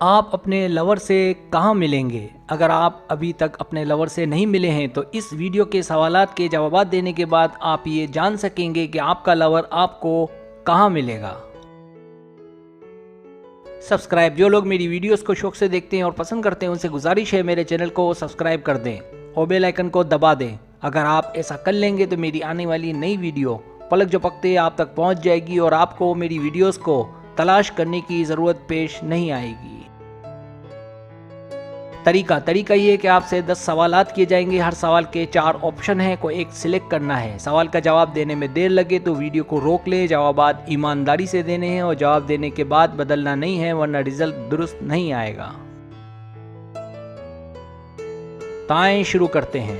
आप अपने लवर से कहाँ मिलेंगे? अगर आप अभी तक अपने लवर से नहीं मिले हैं तो इस वीडियो के सवालात के जवाब देने के बाद आप ये जान सकेंगे कि आपका लवर आपको कहाँ मिलेगा। सब्सक्राइब, जो लोग मेरी वीडियोस को शौक से देखते हैं और पसंद करते हैं उनसे गुजारिश है मेरे चैनल को सब्सक्राइब कर दें और बेल आइकन को दबा दें। अगर आप ऐसा कर लेंगे तो मेरी आने वाली नई वीडियो पलक झपकते आप तक पहुंच जाएगी और आपको मेरी वीडियोस को तलाश करने की ज़रूरत पेश नहीं आएगी। तरीका ये है कि आपसे 10 सवालात किए जाएंगे। हर सवाल के 4 ऑप्शन हैं, कोई एक सिलेक्ट करना है। सवाल का जवाब देने में देर लगे तो वीडियो को रोक लें। जवाबात ईमानदारी से देने हैं और जवाब देने के बाद बदलना नहीं है, वरना रिजल्ट दुरुस्त नहीं आएगा। तो आइए शुरू करते हैं।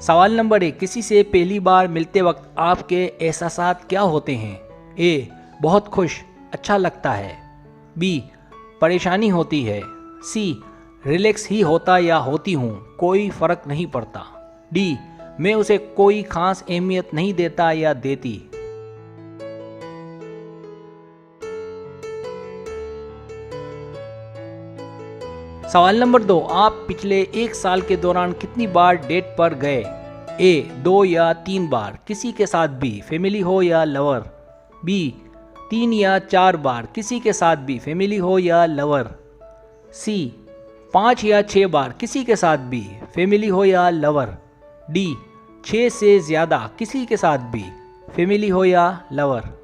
सवाल नंबर 1, किसी से पहली बार मिलते वक्त आपके एहसासात क्या होते हैं? ए, बहुत खुश, अच्छा लगता है। बी, परेशानी होती है। सी, रिलैक्स ही होता या होती हूँ, कोई फर्क नहीं पड़ता। डी, मैं उसे कोई खास अहमियत नहीं देता या देती। सवाल नंबर 2, आप पिछले 1 साल के दौरान कितनी बार डेट पर गए? ए, 2 या 3 बार, किसी के साथ भी, फैमिली हो या लवर। बी, 3 या 4 बार, किसी के साथ भी, फैमिली हो या लवर। सी, 5 या 6 बार, किसी के साथ भी, फैमिली हो या लवर। डी, 6 से ज़्यादा, किसी के साथ भी, फैमिली हो या लवर।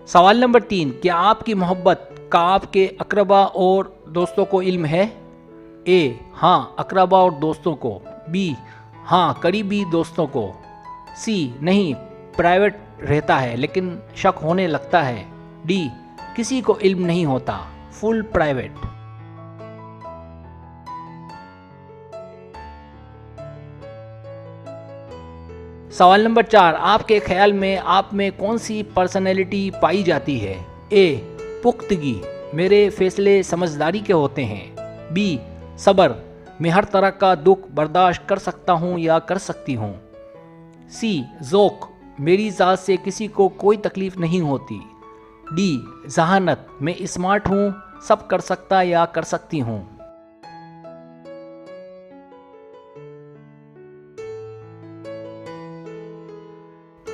सवाल नंबर 3, क्या आपकी मोहब्बत का आपके अकरबा और दोस्तों को इल्म है? ए, हाँ, अकरबा और दोस्तों को। बी, हाँ, करीबी दोस्तों को। सी, नहीं, प्राइवेट रहता है लेकिन शक होने लगता है। डी, किसी को इल्म नहीं होता, फुल प्राइवेट। सवाल नंबर 4, आपके ख्याल में आप में कौन सी पर्सनैलिटी पाई जाती है? ए, पुख्तगी, मेरे फैसले समझदारी के होते हैं। बी, सब्र, मैं हर तरह का दुख बर्दाश्त कर सकता हूँ या कर सकती हूँ। सी, ज़ौक़, मेरी ज़ात से किसी को कोई तकलीफ़ नहीं होती। डी, ज़हानत, मैं स्मार्ट हूँ, सब कर सकता या कर सकती हूँ।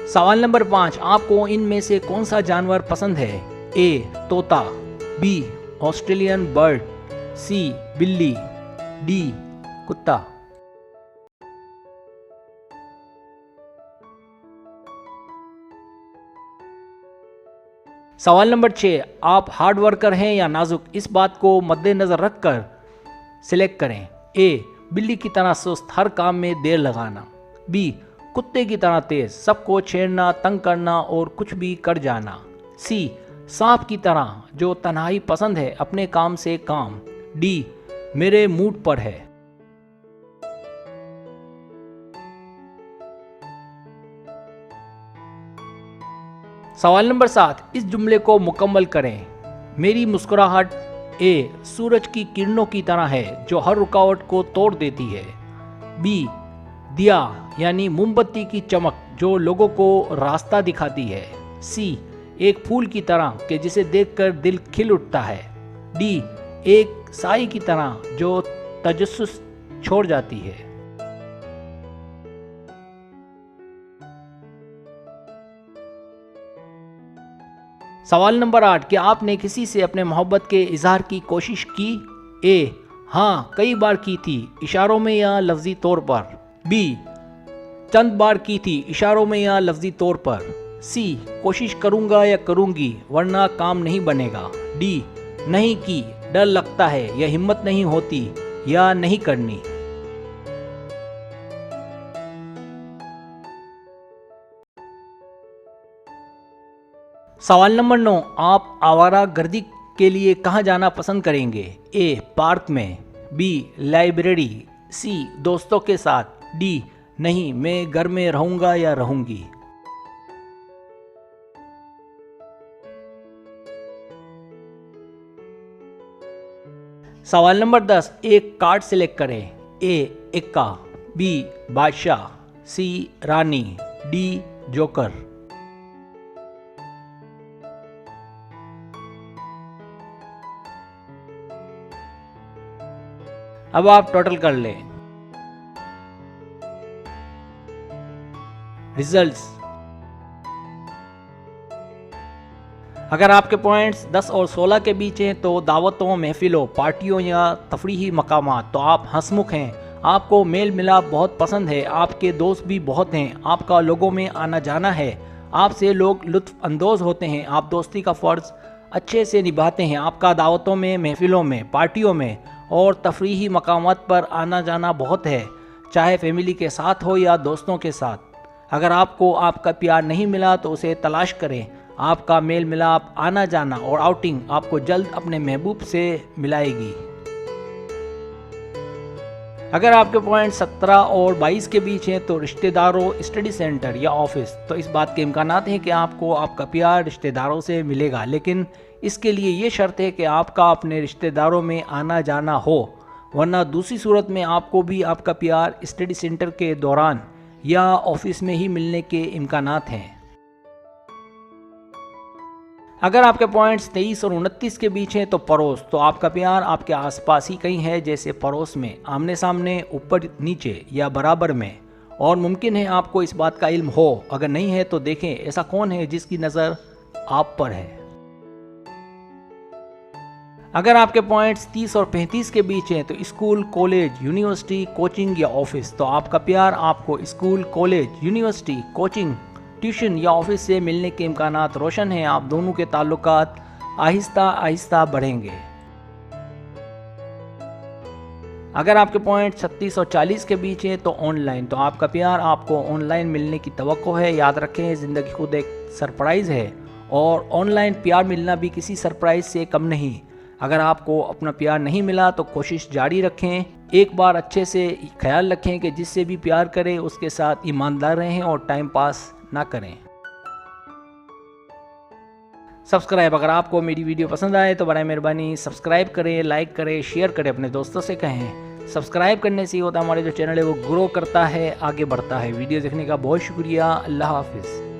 सवाल नंबर 5, आपको इनमें से कौन सा जानवर पसंद है? ए, तोता। B, Australian bird. सी, बिल्ली। डी, कुत्ता। सवाल नंबर 6, आप हार्ड वर्कर हैं या नाजुक? इस बात को मद्देनज़र रखकर सिलेक्ट करें। ए, बिल्ली की तरह सुस्त, हर काम में देर लगाना। बी, कुत्ते की तरह तेज, सबको छेड़ना, तंग करना और कुछ भी कर जाना। सी, सांप की तरह, जो तन्हाई पसंद है, अपने काम से काम। डी, मेरे मूड पर है। सवाल नंबर 7, इस जुमले को मुकम्मल करें। मेरी मुस्कुराहट ए, सूरज की किरणों की तरह है जो हर रुकावट को तोड़ देती है। बी, दिया यानी मोमबत्ती की चमक जो लोगों को रास्ता दिखाती है। सी, एक फूल की तरह के जिसे देखकर दिल खिल उठता है। डी, एक साई की तरह जो तजस्सुस छोड़ जाती है। सवाल नंबर 8, क्या आपने किसी से अपने मोहब्बत के इजहार की कोशिश की? ए, हाँ, कई बार की थी, इशारों में या लफ्जी तौर पर। बी, चंद बार की थी, इशारों में या लफ्जी तौर पर। सी, कोशिश करूंगा या करूंगी वरना काम नहीं बनेगा। डी, नहीं की, डर लगता है या हिम्मत नहीं होती या नहीं करनी। सवाल नंबर 9, आप आवारा गर्दी के लिए कहाँ जाना पसंद करेंगे? ए, पार्क में। B, library. सी, दोस्तों के साथ। डी, नहीं, मैं घर में रहूंगा या रहूंगी। सवाल नंबर 10, एक कार्ड सिलेक्ट करें। ए, इक्का। बी, बादशाह। सी रानी, डी जोकर। अब आप टोटल कर लें रिजल्ट्स। अगर आपके पॉइंट्स 10 और 16 के बीच हैं तो दावतों, महफिलों, पार्टियों या तफरीही मकामात, तो आप हंसमुख हैं, आपको मेल मिलाप बहुत पसंद है, आपके दोस्त भी बहुत हैं, आपका लोगों में आना जाना है, आपसे लोग लुत्फ़ अंदोज़ होते हैं, आप दोस्ती का फ़र्ज़ अच्छे से निभाते हैं, आपका दावतों में, महफिलों में, पार्टियों में और तफरीही मकामात पर आना जाना बहुत है, चाहे फैमिली के साथ हो या दोस्तों के साथ। अगर आपको आपका प्यार नहीं मिला तो उसे तलाश करें। आपका मेल मिलाप, आना जाना और आउटिंग आपको जल्द अपने महबूब से मिलाएगी। अगर आपके पॉइंट 17 और 22 के बीच हैं तो रिश्तेदारों, स्टडी सेंटर या ऑफिस, तो इस बात के इम्कानात हैं कि आपको आपका प्यार रिश्तेदारों से मिलेगा, लेकिन इसके लिए ये शर्त है कि आपका अपने रिश्तेदारों में आना जाना हो, वरना दूसरी सूरत में आपको भी आपका प्यार स्टडी सेंटर के दौरान या ऑफिस में ही मिलने के इम्कानात हैं। अगर आपके पॉइंट्स 23 और 29 के बीच हैं तो पड़ोस, तो आपका प्यार आपके आसपास ही कहीं है, जैसे पड़ोस में, आमने सामने, ऊपर नीचे या बराबर में, और मुमकिन है आपको इस बात का इल्म हो। अगर नहीं है तो देखें ऐसा कौन है जिसकी नज़र आप पर है। अगर आपके पॉइंट्स 30 और 35 के बीच हैं तो स्कूल, कॉलेज, यूनिवर्सिटी, कोचिंग या ऑफिस, तो आपका प्यार आपको school, college, university, coaching, tuition या ऑफिस से मिलने के इम्कानात रोशन हैं। आप दोनों के ताल्लुकात आहिस्ता आहिस्ता बढ़ेंगे। अगर आपके पॉइंट 36 और 40 के बीच हैं तो ऑनलाइन, तो आपका प्यार आपको ऑनलाइन मिलने की तवक्को है। याद रखें ज़िंदगी खुद एक सरप्राइज़ है और ऑनलाइन प्यार मिलना भी किसी सरप्राइज़ से कम नहीं। अगर आपको अपना प्यार नहीं मिला तो कोशिश जारी रखें। एक बार अच्छे से ख्याल रखें कि जिससे भी प्यार करें उसके साथ ईमानदार रहें और टाइम पास ना करें। सब्सक्राइब, अगर आपको मेरी वीडियो पसंद आए तो बराए मेहरबानी सब्सक्राइब करें, लाइक करें, शेयर करें, अपने दोस्तों से कहें। सब्सक्राइब करने से ही होता हमारे जो चैनल है वो ग्रो करता है, आगे बढ़ता है। वीडियो देखने का बहुत शुक्रिया। अल्लाह हाफिज़।